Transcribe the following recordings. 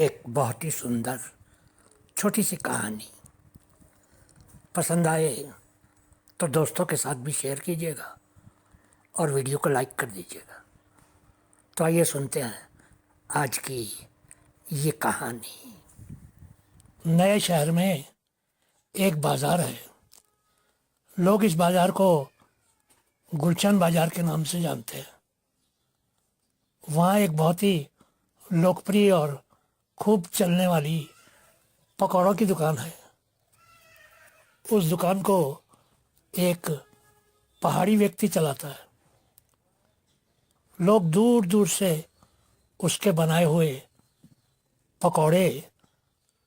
एक बहुत ही सुंदर छोटी सी कहानी। पसंद आए तो दोस्तों के साथ भी शेयर कीजिएगा और वीडियो को लाइक कर दीजिएगा। तो आइए सुनते हैं आज की ये कहानी। नए शहर में एक बाज़ार है। लोग इस बाज़ार को गुलशन बाज़ार के नाम से जानते हैं। वहाँ एक बहुत ही लोकप्रिय और खूब चलने वाली पकौड़ों की दुकान है। उस दुकान को एक पहाड़ी व्यक्ति चलाता है। लोग दूर दूर से उसके बनाए हुए पकौड़े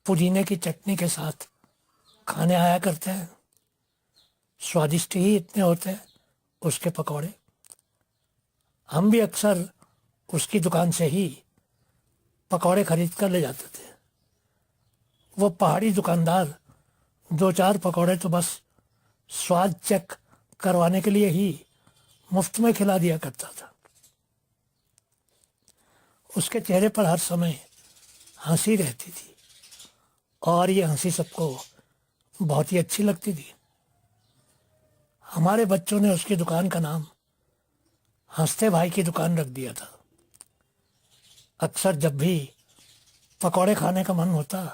पुदीने की चटनी के साथ खाने आया करते हैं। स्वादिष्ट ही इतने होते हैं उसके पकौड़े। हम भी अक्सर उसकी दुकान से ही पकौड़े खरीद कर ले जाते थे। वो पहाड़ी दुकानदार दो चार पकौड़े तो बस स्वाद चेक करवाने के लिए ही मुफ्त में खिला दिया करता था। उसके चेहरे पर हर समय हंसी रहती थी और ये हंसी सबको बहुत ही अच्छी लगती थी। हमारे बच्चों ने उसकी दुकान का नाम हंसते भाई की दुकान रख दिया था। अक्सर जब भी पकौड़े खाने का मन होता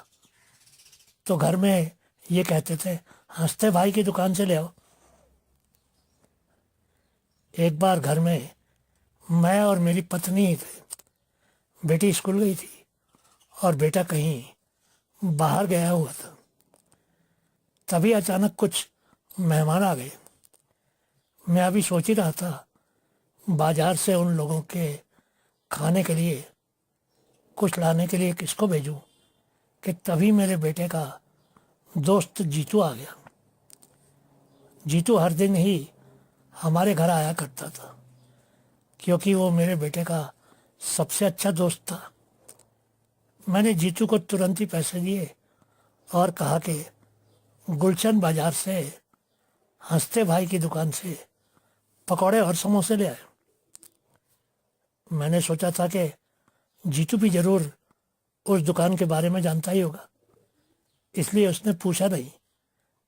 तो घर में ये कहते थे, हंसते भाई की दुकान से ले आओ। एक बार घर में मैं और मेरी पत्नी ही थे। बेटी स्कूल गई थी और बेटा कहीं बाहर गया हुआ था। तभी अचानक कुछ मेहमान आ गए। मैं अभी सोच ही रहा था बाजार से उन लोगों के खाने के लिए कुछ लाने के लिए किसको भेजूं कि तभी मेरे बेटे का दोस्त जीतू आ गया। जीतू हर दिन ही हमारे घर आया करता था क्योंकि वो मेरे बेटे का सबसे अच्छा दोस्त था। मैंने जीतू को तुरंत ही पैसे दिए और कहा कि गुलशन बाजार से हंसते भाई की दुकान से पकौड़े और समोसे ले आए। मैंने सोचा था कि जीतू भी जरूर उस दुकान के बारे में जानता ही होगा, इसलिए उसने पूछा नहीं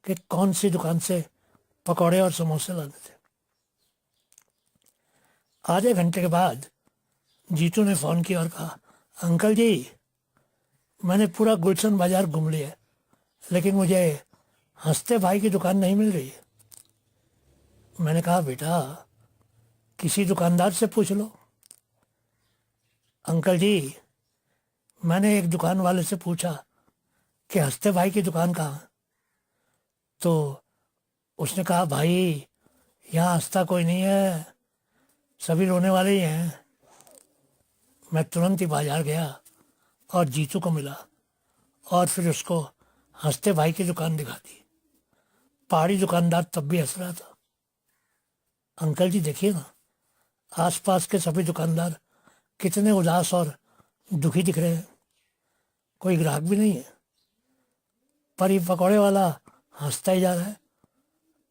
कि कौन सी दुकान से पकौड़े और समोसे लाने थे। आधे घंटे के बाद जीतू ने फ़ोन किया और कहा, अंकल जी, मैंने पूरा गुलशन बाजार घूम लिया लेकिन मुझे हंसते भाई की दुकान नहीं मिल रही है। मैंने कहा, बेटा किसी दुकानदार से पूछ लो। अंकल जी, मैंने एक दुकान वाले से पूछा कि हंसते भाई की दुकान कहाँ है, तो उसने कहा, भाई यहाँ हंसता कोई नहीं है, सभी रोने वाले ही हैं। मैं तुरंत ही बाजार गया और जीतू को मिला और फिर उसको हंसते भाई की दुकान दिखा दी। पहाड़ी दुकानदार तब भी हंस रहा था। अंकल जी देखिए ना, आसपास के सभी दुकानदार कितने उदास और दुखी दिख रहे हैं। कोई ग्राहक भी नहीं है, पर ये पकौड़े वाला हंसता ही जा रहा है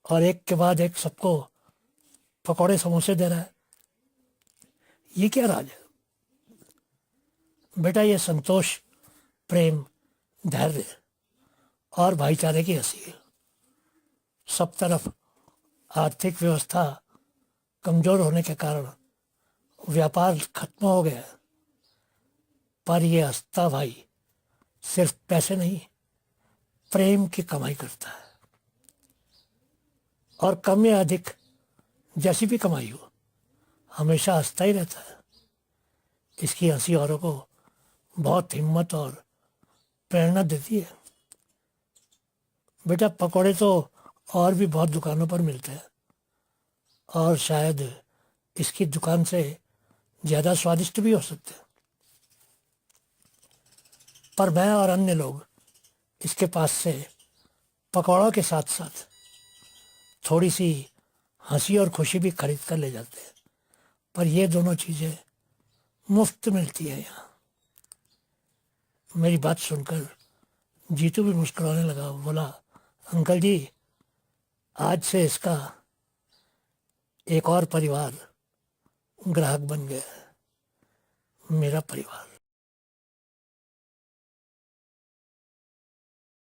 और एक के बाद एक सबको पकौड़े समोसे दे रहा है। ये क्या राज है? बेटा ये संतोष, प्रेम, धैर्य और भाईचारे की हंसी है। सब तरफ आर्थिक व्यवस्था कमजोर होने के कारण व्यापार खत्म हो गया है, पर ये हंसता भाई सिर्फ पैसे नहीं, प्रेम की कमाई करता है। और कम या अधिक जैसी भी कमाई हो, हमेशा हंसता ही रहता है। इसकी हंसी औरों को बहुत हिम्मत और प्रेरणा देती है। बेटा पकौड़े तो और भी बहुत दुकानों पर मिलते हैं और शायद इसकी दुकान से ज़्यादा स्वादिष्ट भी हो सकते हैं, पर मैं और अन्य लोग इसके पास से पकौड़ों के साथ साथ थोड़ी सी हंसी और खुशी भी खरीद कर ले जाते हैं। पर ये दोनों चीज़ें मुफ्त मिलती है यहाँ। मेरी बात सुनकर जीतू भी मुस्कुराने लगा। बोला, अंकल जी, आज से इसका एक और परिवार ग्राहक बन गया है, मेरा परिवार।